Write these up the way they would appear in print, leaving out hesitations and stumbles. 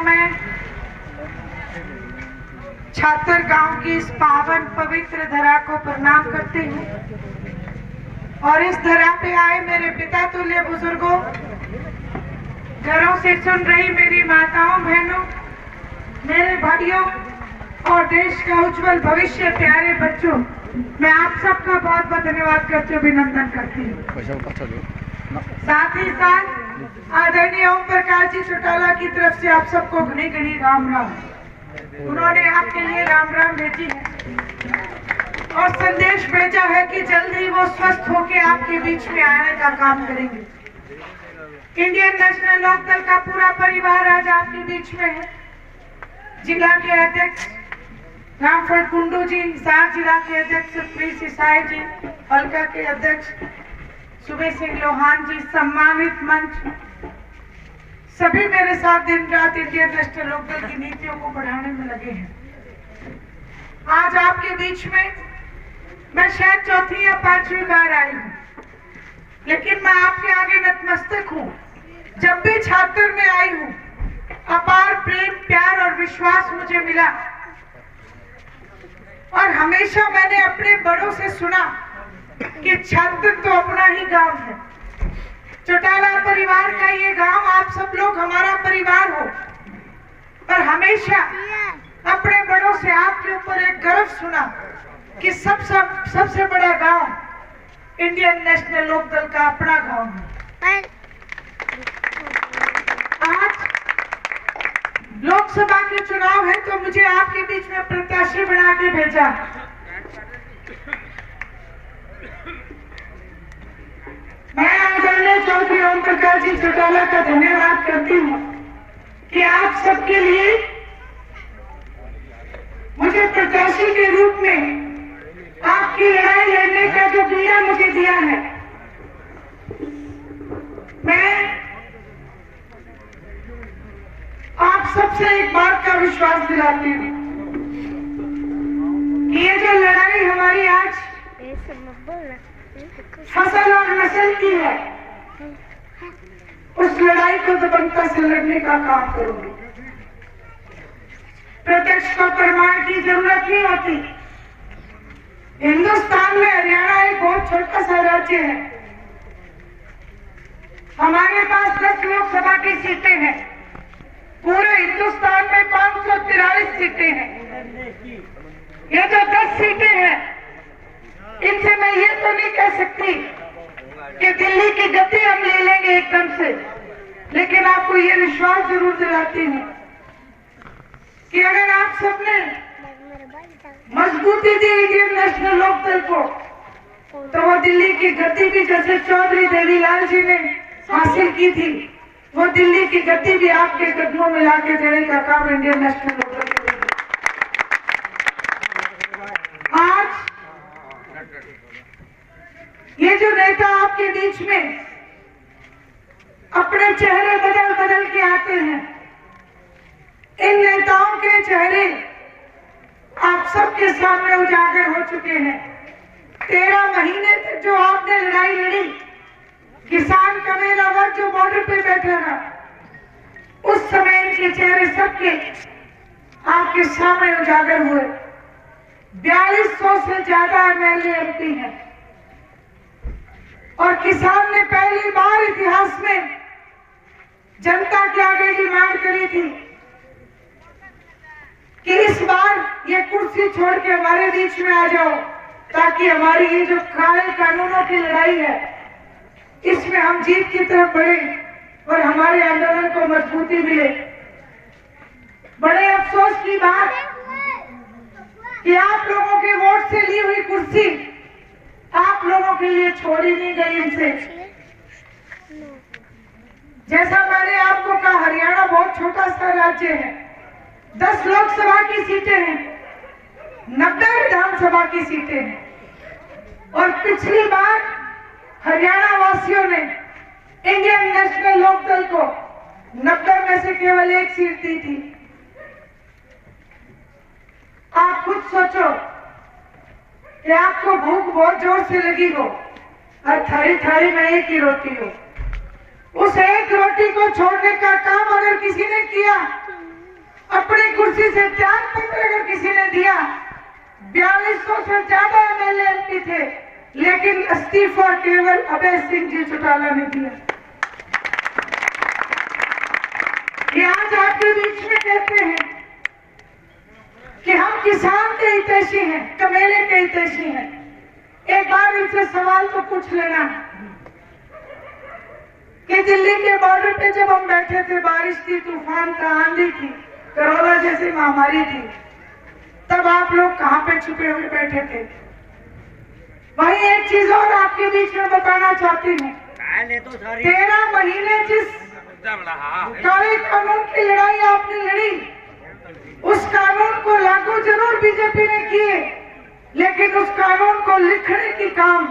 मैं छात्र गांव की इस पावन पवित्र धरा को प्रणाम करती हूँ और इस धरा पे आए मेरे पिता तुल्य बुजुर्गों, घरों से सुन रही मेरी माताओं बहनों, मेरे भाइयों और देश का उज्जवल भविष्य प्यारे बच्चों, मैं आप सबका बहुत बहुत धन्यवाद करती हूँ, अभिनंदन करती हूँ। साथ ही साथ आदरणीय ओम प्रकाश जी चौटाला की तरफ से आप सबको घनी घनी राम राम। उन्होंने आपके लिए राम राम भेजी है और संदेश भेजा है कि जल्द ही वो स्वस्थ होकर आपके बीच में आने का काम करेंगे। इंडियन नेशनल लोकदल का पूरा परिवार आज आपके बीच में है। जिला के अध्यक्ष रामफल कुंडू जी, हिसार जिला के अध्यक्ष प्रीत सिसाई जी, हल्का के अध्यक्ष सुबह सिंह लोहान जी, सम्मानित मंच, सभी मेरे साथ दिन रात इंडियन नेशनल लोकदल की नीतियों को बढ़ाने में लगे हैं। आज आपके बीच में मैं शायद चौथी या पांचवी बार आई हूँ, लेकिन मैं आपके आगे नतमस्तक हूँ। जब भी छात्र में आई हूँ, अपार प्रेम, प्यार और विश्वास मुझे मिला और हमेशा मैंने अपने बड़ों से सुना कि छात्र तो अपना ही गांव है। चौटाला परिवार का ये गांव, आप सब लोग हमारा परिवार हो, पर हमेशा अपने बड़ों से आपके ऊपर एक गर्व सुना कि सबसे बड़ा गांव इंडियन नेशनल लोकदल का अपना गांव है। आज लोकसभा के चुनाव है तो मुझे आपके बीच में प्रत्याशी बना के भेजा। मैं आदरणीय चौधरी ओम प्रकाश जी चौटाला का धन्यवाद करती हूँ कि आप सबके लिए मुझे प्रत्याशी के रूप में आपकी लड़ाई लड़ने का जो बीड़ा मुझे दिया है। मैं आप सबसे एक बात का विश्वास दिलाती हूँ कि ये जो लड़ाई हमारी आज फसल और नस्ल की है, उस लड़ाई को दबंगता से लड़ने का काम करूंगी। प्रत्यक्ष को प्रमाण की जरूरत नहीं होती। हिंदुस्तान में हरियाणा एक बहुत छोटा सा राज्य है। हमारे पास 10 लोकसभा की सीटें हैं। पूरे हिंदुस्तान में 543 सीटें हैं। ये जो 10 सीटें हैं, इनसे मैं ये तो नहीं कह सकती कि दिल्ली की गति हम ले लेंगे एकदम से, लेकिन आपको ये विश्वास जरूर दिलाती हूँ कि अगर आप सबने मजबूती दी इंडियन नेशनल लोकदल को, तो वो दिल्ली की गति भी जैसे चौधरी देवीलाल जी ने हासिल की थी, वो दिल्ली की गति भी आपके कदमों में लाके देने का काम इंडियन नेशनल लोकदल करेगी। आज ये जो नेता आपके बीच में अपने चेहरे बदल बदल के आते हैं, इन नेताओं के चेहरे आप सबके सामने उजागर हो चुके हैं। 13 महीने तक जो आपने लड़ाई लड़ी, किसान का मेरा वर्ग जो बॉर्डर पे बैठा था, उस समय इनके चेहरे सबके आपके सामने उजागर हुए। 4200 से ज्यादा MLA MP हैं और किसान ने पहली बार इतिहास में जनता के आगे डिमांड करी थी कि इस बार ये कुर्सी छोड़ के हमारे बीच में आ जाओ, ताकि हमारी ये जो काले कानूनों की लड़ाई है, इसमें हम जीत की तरफ बढ़े और हमारे आंदोलन को मजबूती मिले। बड़े अफसोस की बात कि आप लोगों के वोट से ली हुई कुर्सी आप लोगों के लिए छोड़ी नहीं गई इनसे। जैसा मैंने आपको कहा, हरियाणा बहुत छोटा सा राज्य है। 10 लोकसभा की सीटें हैं, 90 विधानसभा की सीटें हैं और पिछली बार हरियाणा वासियों ने इंडियन नेशनल लोकदल को 90 में से केवल 1 सीट दी थी। आप खुद सोचो कि आपको भूख बहुत जोर से लगी हो और थाली थाली में एक ही रोटी हो, उस एक रोटी को छोड़ने का काम अगर किसी ने किया अपनी कुर्सी से त्याग पत्र अगर किसी ने दिया, 4200 से ज्यादा एमएलए एमपी थे, लेकिन इस्तीफा केवल अभय सिंह जी चौटाला ने दिया। ये आज आपके बीच में कहते हैं कि हम किसान के हितैषी हैं, कमेले के हितैषी हैं। एक बार इनसे सवाल तो पूछ लेना कि दिल्ली के बॉर्डर पे जब हम बैठे थे, बारिश थी, तूफान था, आंधी थी, कोरोना जैसी महामारी थी, तब आप लोग कहां पे छुपे हुए बैठे थे? वहीं एक चीज और आपके बीच में बताना चाहती हूँ, 13 महीने जिस काले कानून की लड़ाई आपने लड़ी, उस कानून को लागू जरूर बीजेपी ने किए, लेकिन उस कानून को लिखने की काम,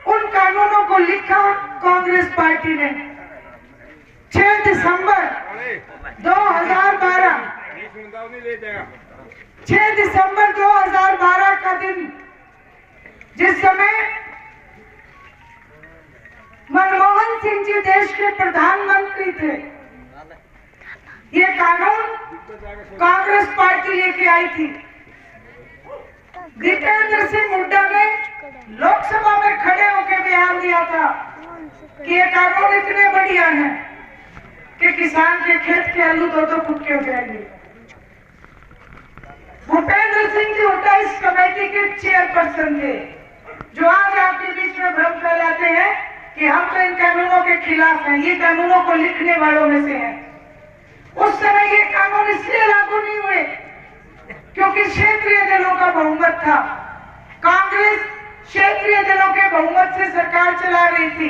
उन कानूनों को लिखा कांग्रेस पार्टी ने। 6 दिसंबर 2012 6 दिसंबर 2012 का दिन, जिस समय मनमोहन सिंह जी देश के प्रधानमंत्री थे, ये कानून कांग्रेस पार्टी लेके आई थी। जितेंद्र सिंह हुड्डा ने लोकसभा में खड़े होकर बयान दिया था कि ये कानून इतने बढ़िया है कि किसान के खेत के आलू 2-2 फुट के हो जाएंगे। भूपेंद्र सिंह जी हुड्डा इस कमेटी के चेयरपर्सन थे, जो आज आपके बीच में भ्रम फैलाते हैं कि हम तो इन कानूनों के खिलाफ हैं, ये कानूनों को लिखने वालों में से हैं। उस समय ये कानून इसलिए लागू नहीं हुए क्योंकि क्षेत्रीय दलों का बहुमत था। कांग्रेस क्षेत्रीय दलों के बहुमत से सरकार चला रही थी।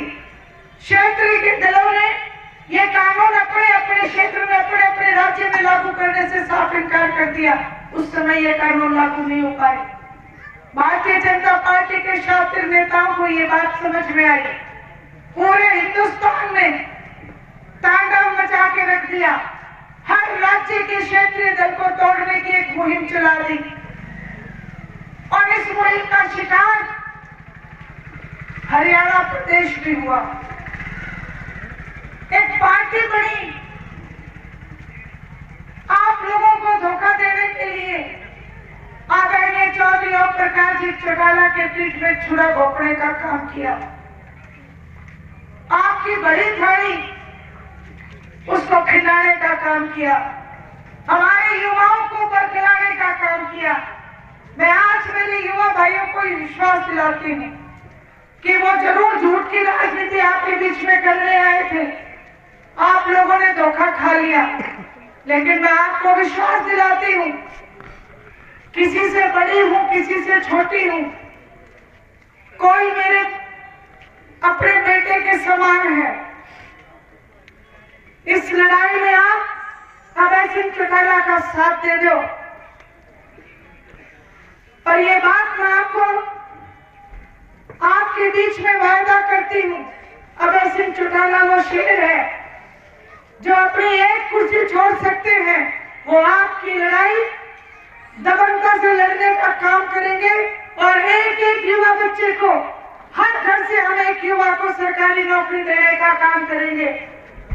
क्षेत्रीय दलों ने ये कानून अपने अपने क्षेत्र में, अपने अपने राज्य में लागू करने से साफ इनकार कर दिया। उस समय ये कानून लागू नहीं हो पाए। भारतीय जनता पार्टी के शातिर नेताओं को ये बात समझ में आई, पूरे हिंदुस्तान में तांडव मचा के रख दिया, हर राज्य के क्षेत्रीय दल को तोड़ने की एक मुहिम चला दी, और इस मुहिम का शिकार हरियाणा प्रदेश भी हुआ। एक पार्टी बनी आप लोगों को धोखा देने के लिए, आदरणीय चौधरी ओम प्रकाश जी चौटाला के पीठ में छुरा घोंपने का काम किया। आपकी बड़ी थाली उसको खिलाने का काम किया, हमारे युवाओं को बरगलाने का काम किया। मैं आज मेरे युवा भाइयों को विश्वास दिलाती हूँ कि वो जरूर झूठ की राजनीति आपके बीच में करने आए थे, आप लोगों ने धोखा खा लिया, लेकिन मैं आपको विश्वास दिलाती हूँ, किसी से बड़ी हूँ, किसी से छोटी हूँ, कोई मेरे अपने बेटे के समान है। इस लड़ाई में आप अभय सिंह चौटाला का साथ दे दो। और ये बात मैं आपको आपके बीच में वायदा करती हूँ, अभय सिंह चौटाला वो शेर है जो अपनी एक कुर्सी छोड़ सकते हैं, वो आपकी लड़ाई दबंगता से लड़ने का काम करेंगे, और एक एक युवा बच्चे को, हर घर से हम एक युवा को सरकारी नौकरी देने का काम करेंगे।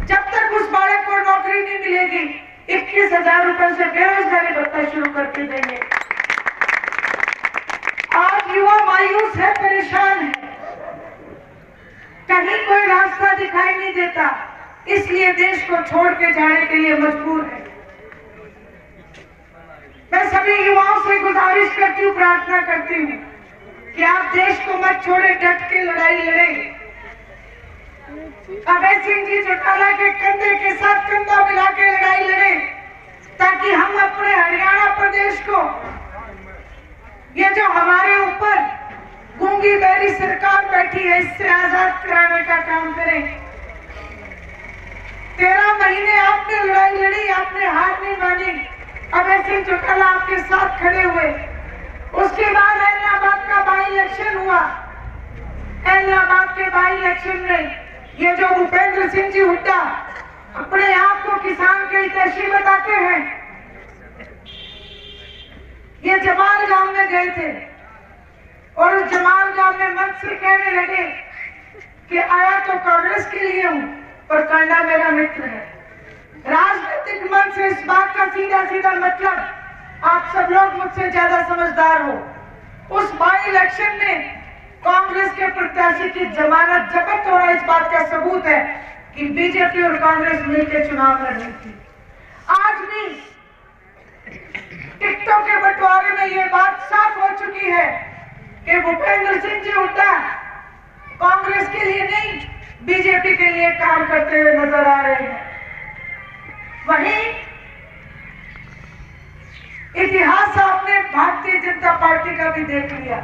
जब तक उस बालक को नौकरी नहीं मिलेगी, 21,000 रुपए से बेरोजगारी भत्ता शुरू करके देंगे। आज युवा मायूस है, परेशान है, कहीं कोई रास्ता दिखाई नहीं देता, इसलिए देश को छोड़ के जाने के लिए मजबूर है। मैं सभी युवाओं से गुजारिश करती हूँ, प्रार्थना करती हूँ कि आप देश को मत छोड़े, डट के लड़ाई लड़ें। अभय सिंह जी चौटाला के कंधे के साथ कंधा मिला के लड़ाई लड़ें, ताकि हम अपने हरियाणा प्रदेश को, ये जो हमारे ऊपर गूंगी बैरी सरकार बैठी है, इससे आजाद कराने का काम करें। 13 महीने आपने लड़ाई लड़ी, आपने हार नहीं मानी, अभय सिंह चौटाला आपके साथ खड़े हुए। उसके बाद इलाहाबाद का बाई इलेक्शन हुआ। इलाहाबाद के बाई इलेक्शन में ये जो भूपेंद्र सिंह जी हुड्डा अपने आप को किसान के हितैषी बताते हैं, ये जमाल गांव में गए थे और उस जमाल गांव में मंच से कहने लगे कि आया तो कांग्रेस के लिए हूं, पर कांडा मेरा मित्र है। राजनीतिक मन से इस बात का सीधा सीधा मतलब, आप सब लोग मुझसे ज्यादा समझदार हो, उस बाई इलेक्शन में कांग्रेस के प्रत्याशी की जमानत जब्त होना इस बात का सबूत है कि बीजेपी और कांग्रेस मिलकर चुनाव लड़ रही थी। आज भी टिकटों के बंटवारे में ये बात साफ हो चुकी है कि भूपेंद्र सिंह जी हुड्डा कांग्रेस के लिए नहीं, बीजेपी के लिए काम करते हुए नजर आ रहे हैं। वहीं इतिहास आपने भारतीय जनता पार्टी का भी देख लिया।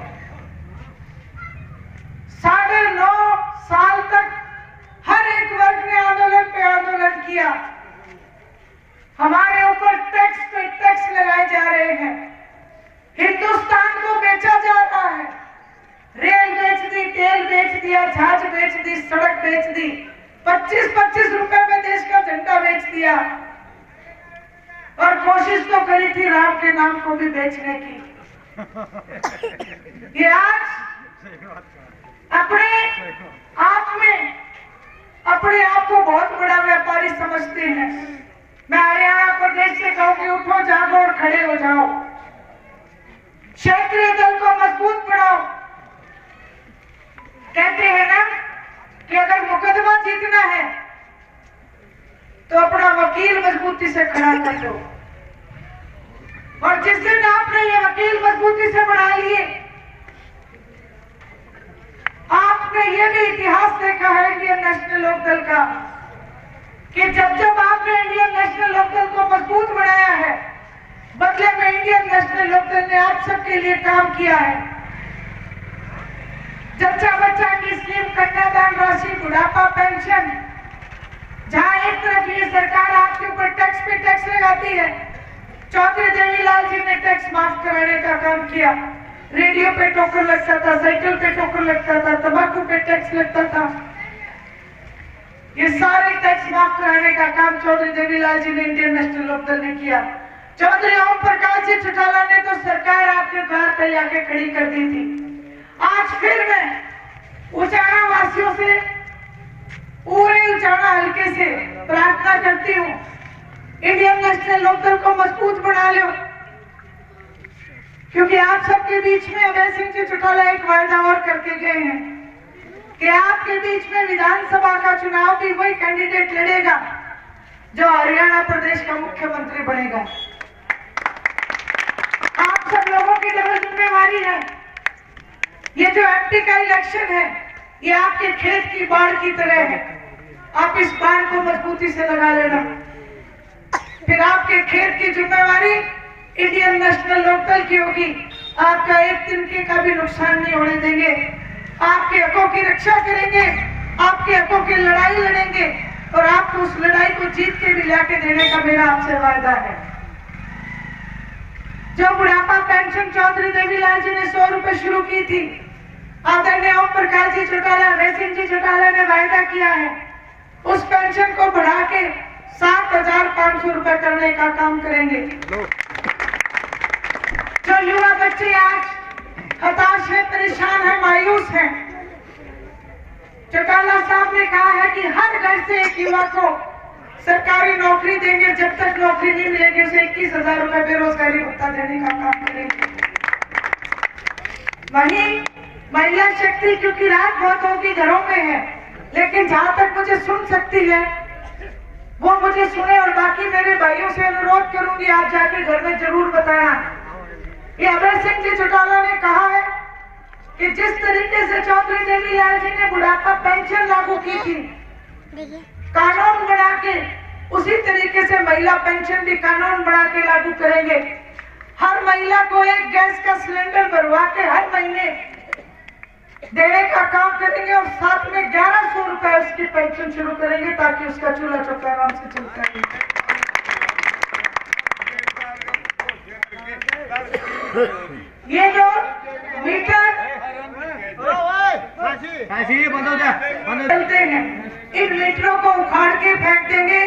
9.5 साल तक हर एक वर्ग ने आंदोलन पे आंदोलन किया। हमारे ऊपर टैक्स पे टैक्स लगाए जा रहे हैं, हिंदुस्तान को बेचा जा रहा है। रेल बेच दी, तेल बेच दिया, जहाज बेच दी, सड़क बेच दी, 25-25 रुपए में देश का झंडा बेच दिया। और कोशिश तो करी थी राम के नाम को भी बेचने की। ये आज अपने आप को बहुत बड़ा व्यापारी समझते हैं। मैं हरियाणा प्रदेश से कहूं कि उठो, जागो और खड़े हो जाओ, क्षेत्रीय दल को मजबूत बनाओ। कहते हैं ना कि अगर मुकदमा जीतना है तो अपना वकील मजबूती से खड़ा कर दो। और जिस दिन आपने ये वकील मजबूती से बना लिए, आपने ये भी इतिहास देखा है इंडियन नेशनल लोकदल का कि जब जब आपने इंडियन नेशनल लोकदल को मजबूत बनाया है, बदले में इंडियन नेशनल लोकदल ने आप सबके लिए काम किया है। जच्चा बच्चा की स्कीम, कन्यादान राशि, बुढ़ापा पेंशन, जहां एक तरफ ये सरकार आपके ऊपर टैक्स पे टैक्स लगाती है, चौधरी देवीलाल जी ने टैक्स माफ कराने का काम किया। रेडियो पे टोकन लगता था, साइकिल पे टोकन लगता था, तंबाकू पे टैक्स लगता था। ये सारे टैक्स माफ कराने का काम चौधरी देवीलाल जी ने, इंडियन नेशनल लोकदल ने किया। चौधरी ओम प्रकाश जी चौटाला ने तो सरकार आपके द्वार पे जाके खड़ी कर दी थी। आज फिर मैं उचाना वासियों से, पूरे उचाना हल्के से प्रार्थना करती हूँ, इंडियन नेशनल लोकदल को मजबूत बना लो, क्योंकि आप सबके बीच में अभय सिंह जी चौटाला एक वायदा और करके गए हैं कि आपके बीच में विधानसभा का चुनाव भी वही कैंडिडेट लड़ेगा जो हरियाणा प्रदेश का मुख्यमंत्री बनेगा। आप सब लोगों की डबल जिम्मेवारी है। ये जो एमपी का इलेक्शन है, ये आपके खेत की बाढ़ की तरह है। आप इस बाढ़ को मजबूती से लगा लेना, फिर आपके खेत की जिम्मेवारी इंडियन नेशनल लोकदल की होगी। आपका एक तिनके का भी नुकसान नहीं होने देंगे। आपके हकों की रक्षा करेंगे, आपके हकों की लड़ाई लड़ेंगे और आपको उस लड़ाई को जीत के भी लाके देने का मेरा आपसे वायदा है। जो बुढ़ापा पेंशन चौधरी देवीलाल जी ने 100 रुपए शुरू की थी, आदरणीय ओम प्रकाश जी चौटाला, अभय सिंह जी चौटाला ने वायदा किया है, उस पेंशन को बढ़ा के 7,500 रुपए करने का काम करेंगे। जो युवा बच्चे आज हताश है, परेशान है, मायूस है, चौटाला साहब ने कहा है कि हर घर से एक युवा को सरकारी नौकरी देंगे। जब तक नौकरी नहीं मिलेगी उसे 21,000 रुपए बेरोजगारी भत्ता देने का काम करेंगे। वहीं महिला शक्ति, क्योंकि रात बहुत होगी, घरों में है, लेकिन जहां तक मुझे सुन सकती है वो मुझे सुने। और बाकी मेरे भाइयों से अनुरोध करूंगी, आप जाके घर में जरूर बताना। ये अभय सिंह जी चौटाला ने कहा है कि जिस तरीके से चौधरी देवीलाल जी ने बुढ़ापा पेंशन लागू की थी कानून बना के, उसी तरीके से महिला पेंशन भी कानून बना के लागू करेंगे। हर महिला को एक गैस का सिलेंडर भरवा के हर महीने देने का काम करेंगे और साथ में 1100 रुपए उसकी पेंशन शुरू करेंगे ताकि उसका चूल्हा चौका आराम से चलता रहे। ये जो मीटर चलते हैं, इन मीटरों को उखाड़ के फेंक देंगे।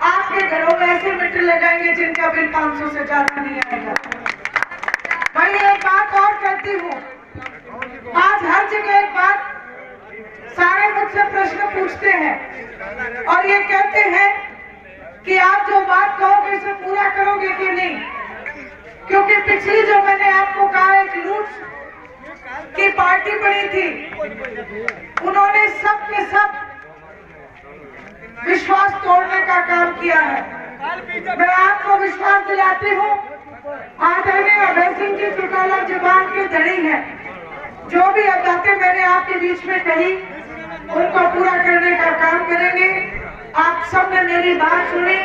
आपके घरों में ऐसे मीटर लगाएंगे जिनका बिल 500 से ज्यादा नहीं आएगा। मैं एक बात और कहती हूँ, आज हर जगह एक बात सारे मुझसे प्रश्न पूछते हैं और ये कहते हैं कि आप जो बात कहोगे उसे पूरा करोगे कि नहीं, क्योंकि पिछली जो मैंने आपको कहा एक लूट की पार्टी बनी थी, उन्होंने सब के सब विश्वास तोड़ने का काम किया है। मैं आपको विश्वास दिलाती हूँ, आदरणीय अभय सिंह जी चौटाला जुबान के धनी है। जो भी अब बातें मैंने आपके बीच में कही उनको पूरा करने का काम करेंगे। आप सब ने मेरी बात सुनी,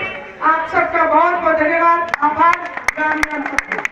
आप सबका बहुत बहुत धन्यवाद, आभार। राम राम सबको।